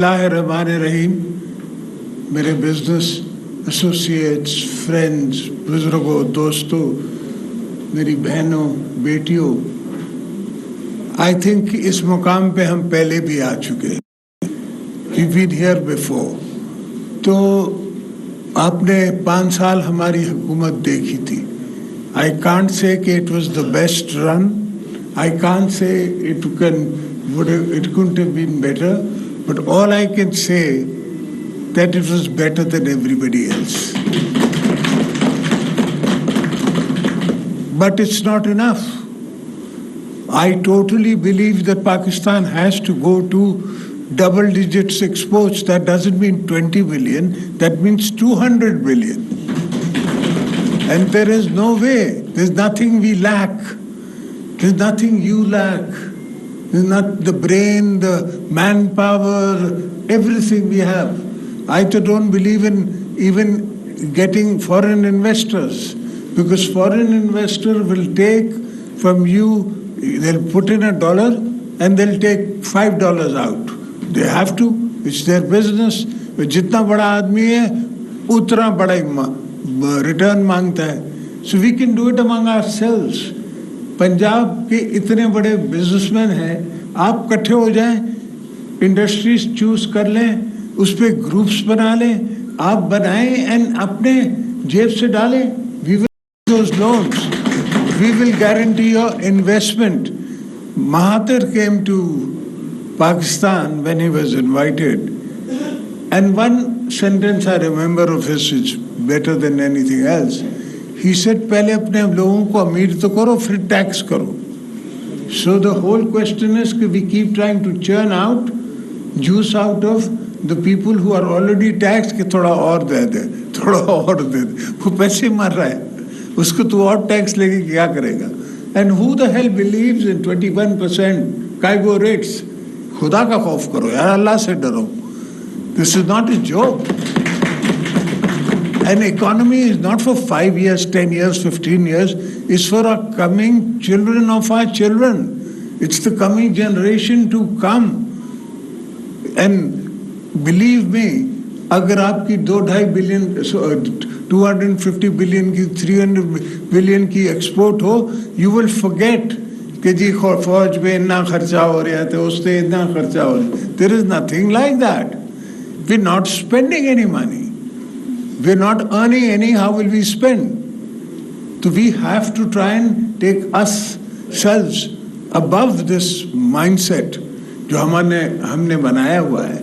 रहीम, मेरे business associates, friends, बुजुर्गों, दोस्तों, मेरी बहनों, बेटियों, आई थिंक इस मुकाम पे हम पहले भी आ चुके हैं, we've been here before। तो आपने 5 साल हमारी हुकूमत देखी थी। आई कांट से कि it was the best run, I can't say it couldn't have been better, but all I can say that it was better than everybody else. But it's not enough. I totally believe that Pakistan has to go to double digits exports. That doesn't mean 20 billion, that means 200 billion. And there is no way, there's nothing we lack, there's nothing you lack. There's not the brain, the manpower, everything we have. I don't believe in even getting foreign investors, because foreign investor will take from you, they'll put in $1 and they'll take $5 out. They have to, it's their business. जितना बड़ा आदमी है उतना बड़ा return मांगता है. So we can do it among ourselves. Punjab के इतने बड़े बिजनेसमैन हैं, आप इकट्ठे हो जाएं, इंडस्ट्रीज चूज कर लें, उस पर ग्रुप्स बना लें, आप बनाएं एंड अपने जेब से डालें. We will those loans, we will guarantee your investment. Mahathir came to Pakistan when he was invited, and one sentence I remember of his is better than anything else. He said, पहले अपने लोगों को अमीर तो करो, फिर tax करो. So the whole question is कि we keep trying to churn out juice out of the people who are already taxed, कि थोड़ा और दे दे, थोड़ा और दे दे. वो पैसे मर रहा है, उसको तू और टैक्स लेके क्या करेगा? And who the hell believes in 21% काइगो rates? खुदा का खौफ करो यार, अल्लाह से डरो. This is not a joke. An economy is not for 5 years, 10 years, 15 years. It's for our coming children of our children. It's the coming generation to come. And believe me, अगर आपकी 2-2.5 billion, 250 billion की 300 billion की export हो, you will forget कि जी फौज में इतना खर्चा हो रहा है, तो उससे इतना खर्चा हो रहा है. There is nothing like that. We're not spending any money. We're not earning any, how will we spend? So we have to try and take ourselves above this mindset जो हमने बनाया हुआ है.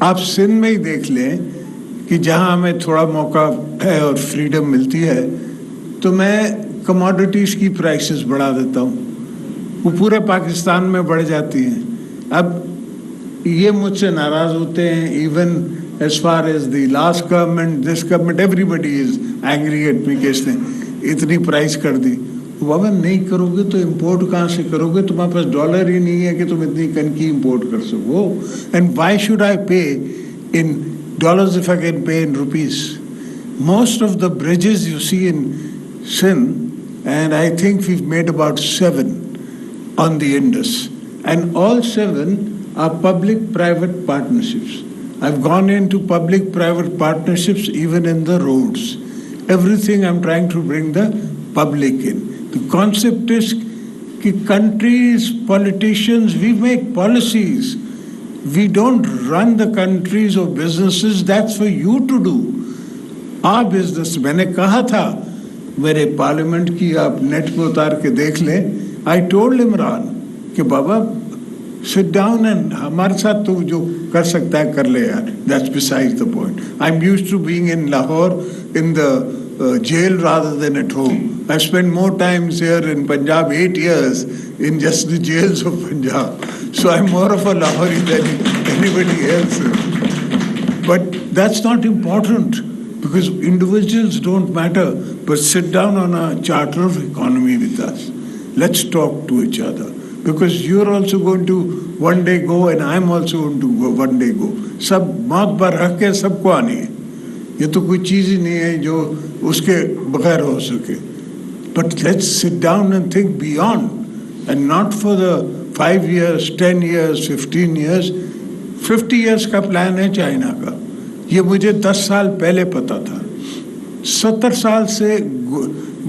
आप सिंध में ही देख लें कि जहाँ हमें थोड़ा मौका है और फ्रीडम मिलती है, तो मैं कमोडिटीज़ की प्राइसेस बढ़ा देता हूँ, वो पूरे पाकिस्तान में बढ़ जाती हैं. अब ये मुझसे नाराज़ होते हैं. Even as far as the last government, this government, everybody is angry at me कि इसने इतनी प्राइस कर दी. बाबा नहीं करोगे तो इंपोर्ट कहाँ से करोगे? तुम्हारे पास डॉलर ही नहीं है कि तुम इतनी कनकी इंपोर्ट कर सको. And why should I pay in dollars if I can pay in rupees? Most of the bridges you see in Sindh, and I think we've made about 7 on the Indus, and all 7 are public-private partnerships. I've gone into public-private partnerships even in the roads. Everything I'm trying to bring the public in. The concept is that countries, politicians, we make policies. We don't run the countries or businesses. That's for you to do. Our business, मैंने कहा था मेरे parliament की, आप net पे उतार के देख लें. I told Imran कि बाबा sit down and हमारे साथ तो जो कर सकता है कर ले यार. That's besides the point. I'm used to being in Lahore in the jail rather than at home. I've spent more times here in Punjab, 8 years in just the jails of Punjab. So I'm more of a Lahori than anybody else. But that's not important, because individuals don't matter. But sit down on a charter of economy with us. Let's talk to each other. Because you're also going to one day go and I'm also going to go one day go. सब मौत पर रख के सबको आनी है. ये तो कोई चीज़ ही नहीं है जो उसके बगैर हो सके. But let's sit down and think beyond, and not for the 5 years, 10 years, 15 years, 50 years का प्लान है चाइना का, ये मुझे 10 साल पहले पता था। 70 साल से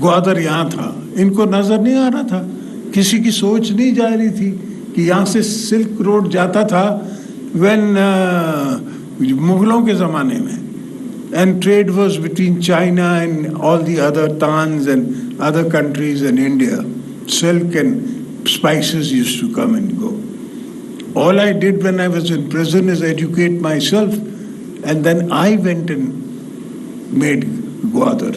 ग्वादर यहाँ था, इनको नजर नहीं आ रहा था, किसी की सोच नहीं जा रही थी कि यहाँ से सिल्क रोड जाता था व्हेन मुगलों के ज़माने में, and trade was between China and all the other Tans and other countries and India. Silk and spices used to come and go. All I did when I was in prison is educate myself, and then I went and made Gwadar.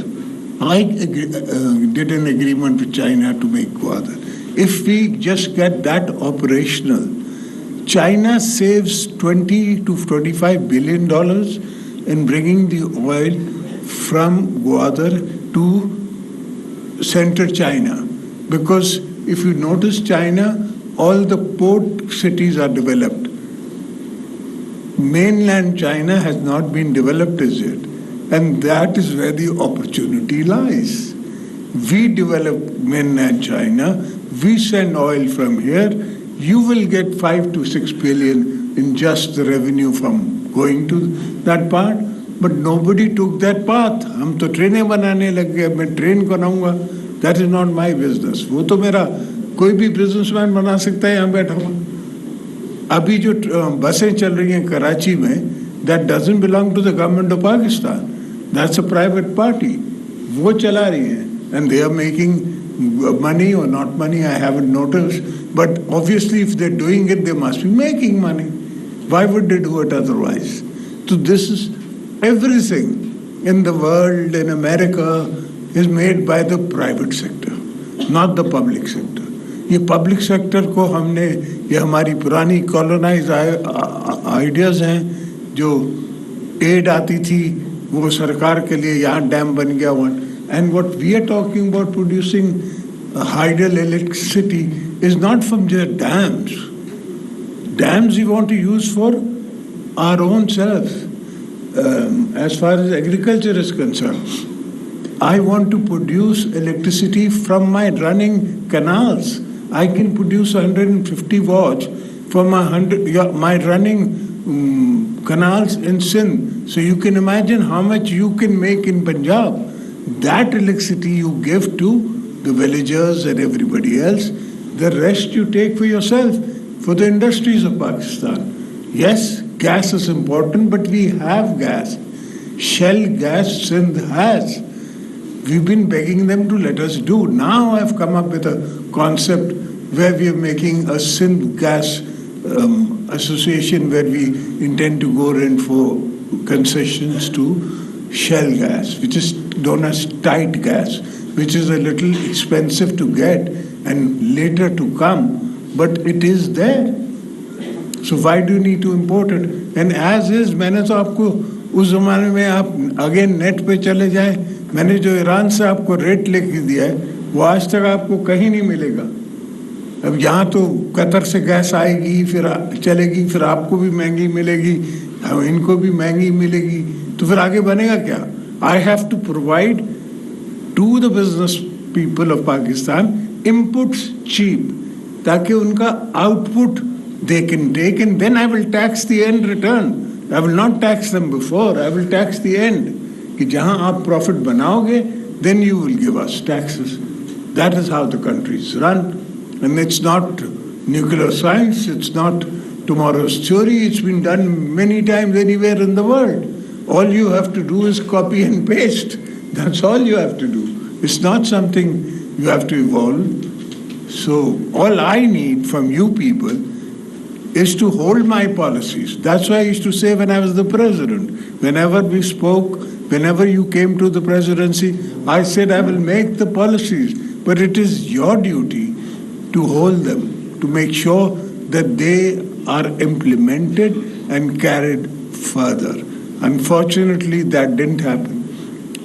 I did an agreement with China to make Gwadar. If we just get that operational, China saves $20 to $25 billion in bringing the oil from Gwadar to central China. Because if you notice China, all the port cities are developed. Mainland China has not been developed as yet. And that is where the opportunity lies. We develop mainland China, we send oil from here, you will get 5 to 6 billion in just the revenue from going to that part. But nobody took that path. हम तो ट्रेनें बनाने लग गए, मैं train बनाऊंगा, that is not my business. वो तो मेरा कोई भी बिजनेसमैन बना सकता है यहाँ बैठा हुआ। अभी जो बसें चल रही हैं कराची में, that doesn't belong to the government of Pakistan. That's a private party. वो चला रही हैं, and they are making money or not money, I haven't noticed. But obviously if they're doing it, they must be making money. Why would they do it otherwise? So this is everything in the world, in America, is made by the private sector, not the public sector. ये public sector को हमने, ये हमारी पुरानी colonized ideas हैं, जो aid आती थी, वो सरकार के लिए यहाँ डैम बन गया हुआ. And what we are talking about producing hydel electricity is not from just dams. Dams we want to use for our own self. As far as agriculture is concerned, I want to produce electricity from my running canals. I can produce 150 watts from my running canals in Sindh. So you can imagine how much you can make in Punjab. That electricity you give to the villagers and everybody else. The rest you take for yourself, for the industries of Pakistan. Yes, gas is important, but we have gas. Shell gas Sindh has. We've been begging them to let us do. Now I've come up with a concept where we are making a Sindh gas association where we intend to go in for concessions to shell gas, which is known as tight gas, which is a little expensive to get and later to come, but it is there. So why do you need to import it? And as is, मैंने तो आपको उस ज़माने में आप again net पे चले जाए, मैंने जो ईरान से आपको रेट लेके दिया है वो आज तक आपको कहीं नहीं मिलेगा. अब यहाँ तो कतर से गैस आएगी, फिर चलेगी, फिर आपको भी महंगी मिलेगी, इनको भी महंगी मिलेगी, तो फिर आगे बनेगा क्या? I have to provide to the business people of Pakistan inputs cheap, ताकि उनका output they can take, and then I will tax the end return. I will not tax them before, I will tax the end. कि जहाँ आप profit बनाओगे, then you will give us taxes. That is how the country is run. And it's not nuclear science, it's not tomorrow's theory, it's been done many times anywhere in the world. All you have to do is copy and paste. That's all you have to do. It's not something you have to evolve. So all I need from you people is to hold my policies. That's why I used to say when I was the president, whenever we spoke, whenever you came to the presidency, I said I will make the policies, but it is your duty to hold them, to make sure that they are implemented and carried further. Unfortunately, that didn't happen.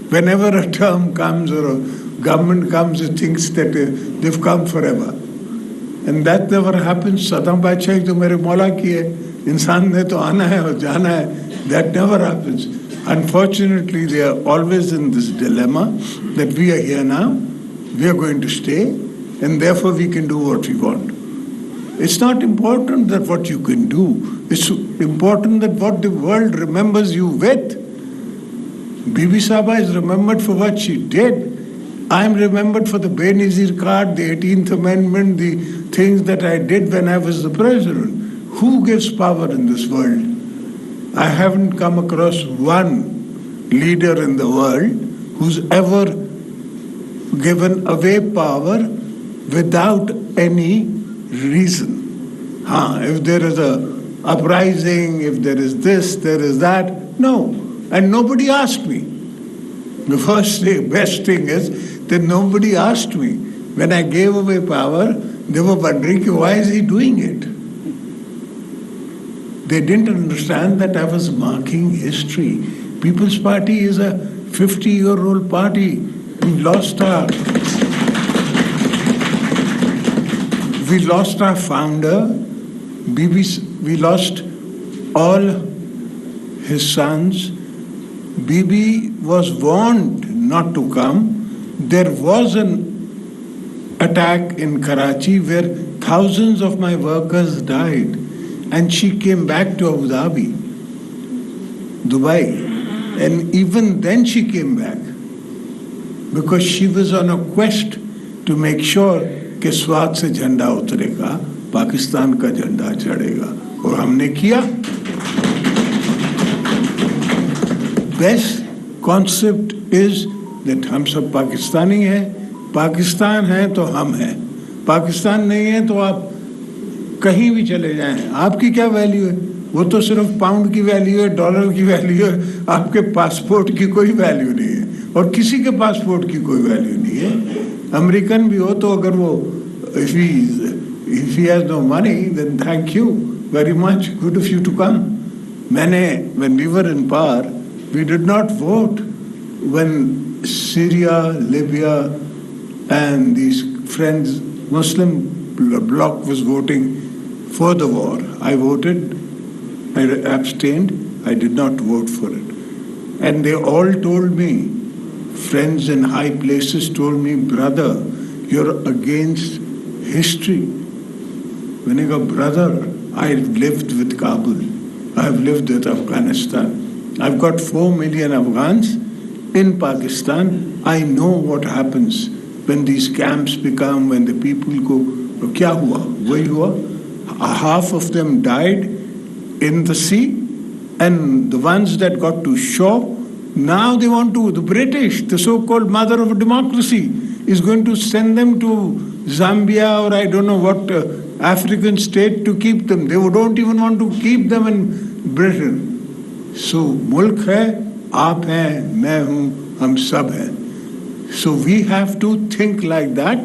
Whenever a term comes or a government comes, it thinks that they've come forever. And that never happens. Saddam Badshah to mere Mola ki hai. Insan ne to aana hai aur jana hai. That never happens. Unfortunately, they are always in this dilemma that we are here now, we are going to stay, and therefore we can do what we want. It's not important that what you can do. It's important that what the world remembers you with. Bibi Saba is remembered for what she did. I am remembered for the Benazir card, the 18th Amendment, the things that I did when I was the president. Who gives power in this world? I haven't come across one leader in the world who's ever given away power without any reason. If there is a uprising, if there is this, there is that, no. And nobody asked me. The best thing is that nobody asked me. When I gave away power, they were wondering, why is he doing it? They didn't understand that I was marking history. People's Party is a 50-year-old party. We lost our founder. We lost all his sons. Bibi was warned not to come. There was an attack in Karachi where thousands of my workers died, and she came back to Abu Dhabi, Dubai, and even then she came back because she was on a quest to make sure कि स्वाद से झंडा उतरेगा, पाकिस्तान का झंडा चढ़ेगा, और हमने किया. Best concept is that हम सब पाकिस्तानी हैं, पाकिस्तान है तो हम हैं, पाकिस्तान नहीं है तो आप कहीं भी चले जाएं, आपकी क्या वैल्यू है? वो तो सिर्फ पाउंड की वैल्यू है, डॉलर की वैल्यू है, आपके पासपोर्ट की कोई वैल्यू नहीं है, और किसी के पासपोर्ट की कोई वैल्यू नहीं है. अमेरिकन भी हो तो अगर वो if he has no money, then thank you very much, good of you to come. When we were in power, we did not vote when Syria, Libya and these friends, Muslim bloc was voting for the war. I voted, I abstained, I did not vote for it. And they all told me, friends in high places told me, brother, you're against history. When I go, brother, I've lived with Kabul, I've lived with Afghanistan, I've got 4 million Afghans in Pakistan. I know what happens when these camps become, when the people go, kya hua? Wahi hua? Half of them died in the sea, and the ones that got to shore, now they want to, the British, the so-called mother of democracy, is going to send them to Zambia or I don't know what African state to keep them. They don't even want to keep them in Britain. So, mulk hai, aap hai, main hu, hum sab hai. So we have to think like that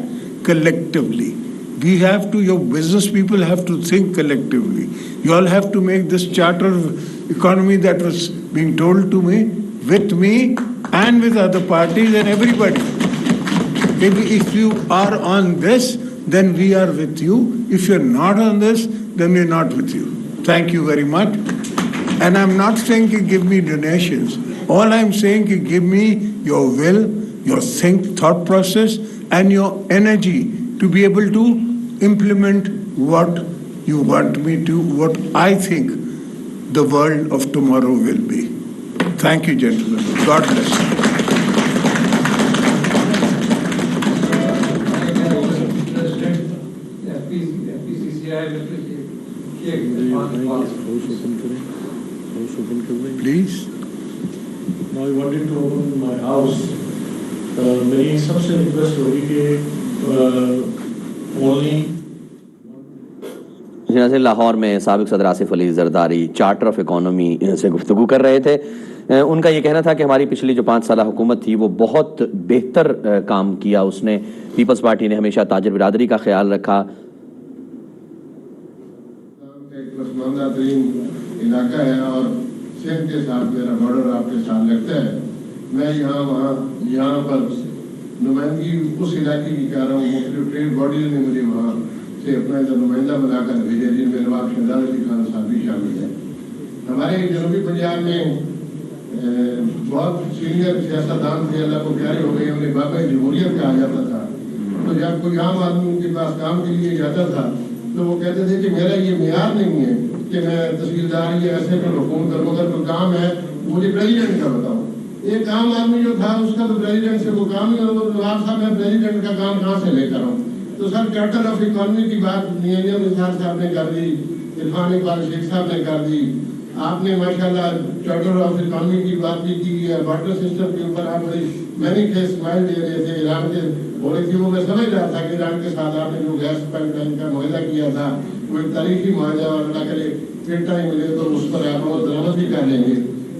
collectively. We have to, your business people have to think collectively. You all have to make this charter of economy that was being told to me, with me and with other parties and everybody. If you are on this, then we are with you. If you're not on this, then we're not with you. Thank you very much. And I'm not saying you give me donations. All I'm saying you give me your will, your thought process, and your energy to be able to implement what you want me to, what I think the world of tomorrow will be. Thank you, gentlemen. God bless you. Please. Now I wanted to open my house. मेरी सबसे request होगी कि only से लाहौर में साबिक सदर Asif Ali Zardari charter of economy से गुफ्तगू कर रहे थे. उनका ये कहना था कि हमारी पिछली जो 5 साल हुकूमत थी वो बहुत बेहतर काम किया. उसने पीपल्स पार्टी ने हमेशा ताजर बिरादरी का ख्याल रखा. इलाका है और सिंध के साथ मेरा बॉर्डर आपके साथ लगता है. मैं यहाँ पर नुमाइंदगी उस इलाके की कर रहा हूँ. मुख्तलिफ ट्रेड बॉडीज ने मुझे वहाँ से अपना नुमाइंदा बनाकर भेजा, जिनमें नवाब शहजाद अली खान साहब भी शामिल है. हमारे जनूबी पंजाब में बहुत सीनियर सियासतदान थे, अल्लाह को प्यारे हो गए. उन्हें बाबा जमहूरियत कहा जाता था. तो जब कोई आम आदमी उनके पास काम के लिए जाता था تو وہ کہتے تھے کہ میرا یہ معیار نہیں ہے کہ میں تحصیلدار یا ایسے میں حکومت کروں، اگر کوئی کام ہے مجھے پریزیڈنٹ کا بتاؤ. ایک عام آدمی جو تھا اس کا تو پریزیڈنٹ سے کوئی کام نہیں ہوتا. نواب صاحب میں پریزیڈنٹ کا کام کہاں سے لے کر آؤں؟ تو سر چارٹر آف اکانومی کی بات میاں نثار صاحب نے کر دی، عرفان اقبال شیخ صاحب نے کر دی. آپ نے ماشاءاللہ چارٹر آف اکانومی کی بات بھی کی ہے. واٹر سسٹم کے اوپر آپ بڑی مینی کے اسمائل دے رہے تھے. ایران کے ہو رہی تھی وہ میں سمجھ رہا تھا کہ ایران کے ساتھ آپ نے جو گیس پائپ لائن کا معاہدہ کیا تھا وہ ایک تاریخی معاہدہ، اور اللہ کرے پھر ٹائم ملے تو اس پر آپ لوگ درامد بھی کر لیں گے.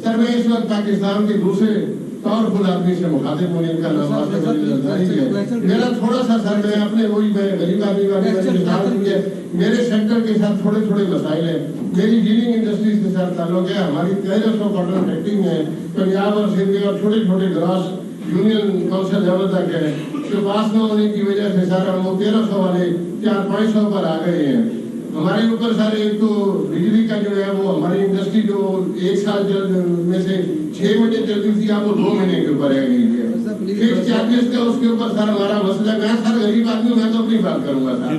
سر میں اس وقت پاکستان کے دوسرے پاورفل آدمی سے مخاطب ہوں، ان کا نام آصف علی زرداری ہے. میرا تھوڑا سا سر میں اپنے وہی میں غریب آدمی والی مثال دی ہے. میرے سیکٹر کے ساتھ تھوڑے تھوڑے مسائل ہیں. میری ڈیلنگ انڈسٹریز کے ساتھ تعلق ہے. ہماری 1300 کاٹن فیکٹری ہے پنجاب اور سندھ میں، اور چھوٹے چھوٹے گراس یونین کونسل لیول تک ہے. جو پاس نہ ہونے کی وجہ سے سر ہم وہ 1300 والے 400-500 پر آ گئے ہیں. ہمارے اوپر سر ایک تو بجلی کا جو ہے وہ ہماری انڈسٹری جو 1 سال میں سے 6 مہینے چلتی تھی اب وہ 2 مہینے کے اوپر رہ گئی ہے. فکس چارجز کا اس کے اوپر سر ہمارا مسئلہ ہے. میں سر غریب آدمی ہوں، میں تو اپنی بات کروں گا سر.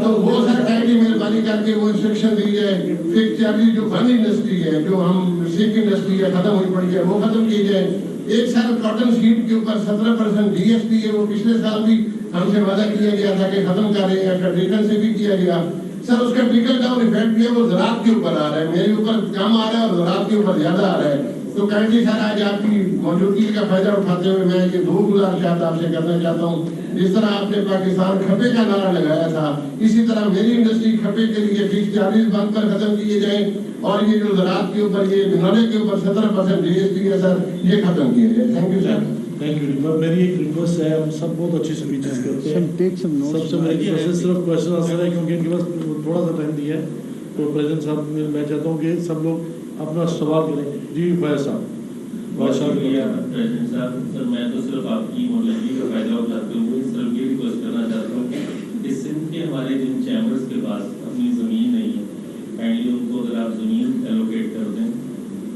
تو وہ سر کہتی مہربانی کر کے وہ انسٹرکشن دی جائے. فکس چارجز جو فن انڈسٹری ہے، جو ہم سلک انڈسٹری ہے ختم ہوئی پڑی ہے، وہ ختم کی جائے. ایک سال کاٹن شیٹ کے اوپر 17% جی ایس ٹی ہے، وہ پچھلے سال بھی ہم سے وعدہ کیا گیا تھا کہ ختم کر رہے ہیں. فیڈریشن سے بھی کیا گیا. سر اس کا ٹرکل ڈاؤن ایفیکٹ بھی ہے، وہ زراعت کے اوپر آ رہا ہے. میرے اوپر کم آ رہا ہے اور زراعت کے اوپر زیادہ آ رہا ہے. تو کائنڈلی سر آج آپ کی موجودگی کا فائدہ اٹھاتے ہوئے میں یہ 2 گزارشات آپ سے کرنا چاہتا ہوں. جس طرح آپ نے پاکستان کھپے کا نعرہ لگایا تھا، اسی طرح میری انڈسٹری کھپے کے لیے فکس چارجز بند پر ختم کیے جائیں، اور یہ جو زراعت کے اوپر یہ بنانے کے اوپر 17% جی ایس ٹی ہے سر، یہ ختم کیے جائے. Thank you sir. Thank you. میری ایک ریکویسٹ ہے، ہم سب بہت اچھی اسپیچز کرتے ہیں، سب سے میری ریکویسٹ ہے صرف کوشچن آنسر ہے کیونکہ ان کے پاس تھوڑا سا ٹائم دیا ہے. تو پریزیڈنٹ صاحب میں چاہتا ہوں کہ سب لوگ اپنا سوال کریں. جی فیض صاحب. بہت شکریہ پریزیڈنٹ صاحب. سر میں تو صرف آپ کی موجودگی کا فائدہ اٹھاتے ہوئے صرف یہ ریکویسٹ کرنا چاہتا ہوں کہ اس سندھ کے ہمارے جن چیمبرز کے پاس اپنی زمین نہیں ہے، کائنڈلی ان کو اگر آپ زمین ایلوکیٹ کر دیں.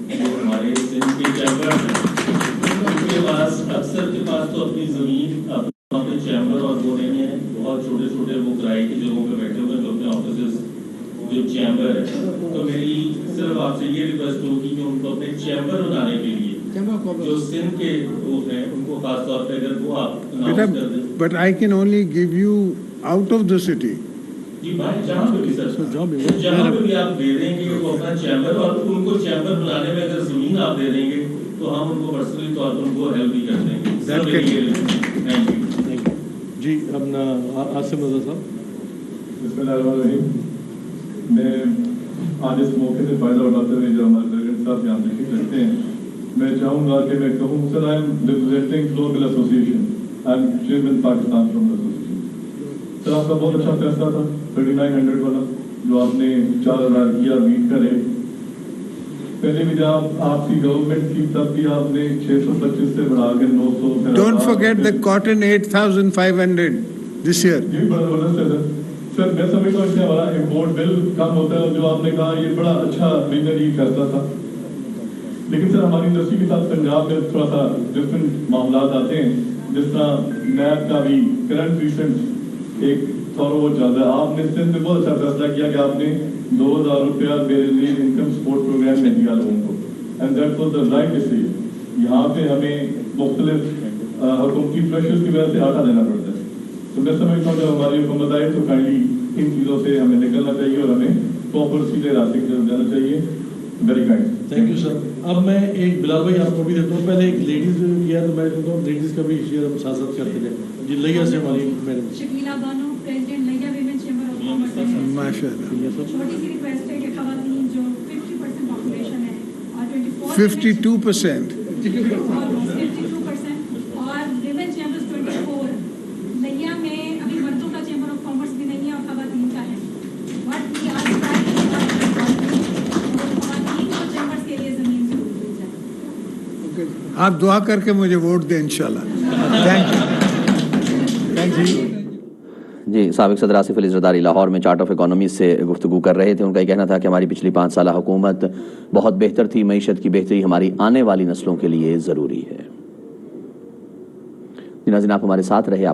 جو ہمارے سندھ کے چیمبرز ہیں ان کے پاس اکثر کے پاس تو اپنی زمین اپنے چیمبر اور وہ نہیں ہے. بہت چھوٹے چھوٹے وہ کرائے کی جگہوں پہ بیٹھے ہوئے جو اپنے آفیسز جو چیمبر ہے. تو میری صرف آپ سے یہ ریکویسٹ ہوگی کہ ان کو اپنے چیمبر بنانے کے لیے جو سندھ کے لوگ ہیں ان کو خاص طور پہ اگر وہ آپ اناؤنس کر دیں. But I can only give you out of the city. جی بھائی جہاں پہ بھی سر جہاں پہ بھی آپ دے دیں گے وہ اپنا چیمبر، اور ان کو چیمبر بنانے میں اگر زمین آپ دے دیں گے تو ہم ان کو پرسنلی طور پر ان کو ہیلپ بھی کر دیں گے. Thank you. جی اپنا آصف رضا صاحب. بسم اللہ الرحمن الرحیم. میں آج اس موقع سے فائدہ اٹھاتے ہوئے جو ہمارے پریزیڈنٹ صاحب یہاں تشریف رکھتے ہیں، میں چاہوں گا کہ میں کہوں sir I am representing flour mill association, I am chairman Pakistan flour mill association. Sir آپ کا بہت اچھا فیصلہ تھا 3900 والا جو آپ نے 4000 کیا ویٹ کا ریٹ. پہلے بھی جب آپ کی گورنمنٹ کی تب بھی آپ نے 625 سے بڑھا کے 900. Don't forget the cotton 8,500 this year. یہ بڑا زبردست ہے سر. سر میں سمجھتا ہوں کہ ہمارا امپورٹ بل کم ہوتا ہے، اور جو آپ نے کہا یہ بڑا اچھا وزنری فیصلہ تھا. لیکن سر ہماری انڈسٹری کے ساتھ پنجاب میں تھوڑا سا ڈفرینٹ معاملات آتے ہیں. جس طرح نیب کا بھی کرنٹ ریسنٹ ایک فارو وہ چل رہا ہے. آپ نے سندھ میں بہت اچھا فیصلہ کیا کہ آپ نے 2000 روپیہ بیریز انکم سپورٹ پروگرام میں دیا لوگوں کو، and that was the right decision. یہاں پہ ہمیں مختلف حکومتی پریشرز کی وجہ سے آٹا دینا پڑتا ہے. تو میں سمجھتا ہوں جب ہماری حکومت آئے تو کائنڈلی ان چیزوں سے ہمیں نکلنا چاہیے اور ہمیں پراپر سیدھے راستے کی طرف جانا چاہیے. Very kind. Thank you sir. اب میں ایک بلال بھائی آپ کو بھی دیتا ہوں. پہلے ایک لیڈیز کیا تو میں کہتا ہوں لیڈیز کا بھی شیئر ہم ساتھ ساتھ کرتے جائیں. جی لیا سے ہماری میڈم شکیلا بانو پریزیڈنٹ لیا women chamber of commerce. MashaAllah. چھوٹی سی ریکویسٹ ہے کہ خواتین جو 50% پاپولیشن ہے اور 52%. اور ویمن چیمبرز 24 لیا میں ابھی مردوں کا چیمبر آف کامرس بھی نہیں ہے اور خواتین کا ہے. بٹ یہ آج خواتین کو چیمبرز کے لیے زمین ضرور دی جائے. آپ دعا کر کے مجھے ووٹ دیں انشاءاللہ. Thank you. جی سابق صدر آصف علی زرداری لاہور میں چارٹ آف اکانومی سے گفتگو کر رہے تھے. ان کا یہ کہنا تھا کہ ہماری پچھلی 5 سالہ حکومت بہت بہتر تھی. معیشت کی بہتری ہماری آنے والی نسلوں کے لیے ضروری ہے. ناظرین آپ ہمارے ساتھ رہے.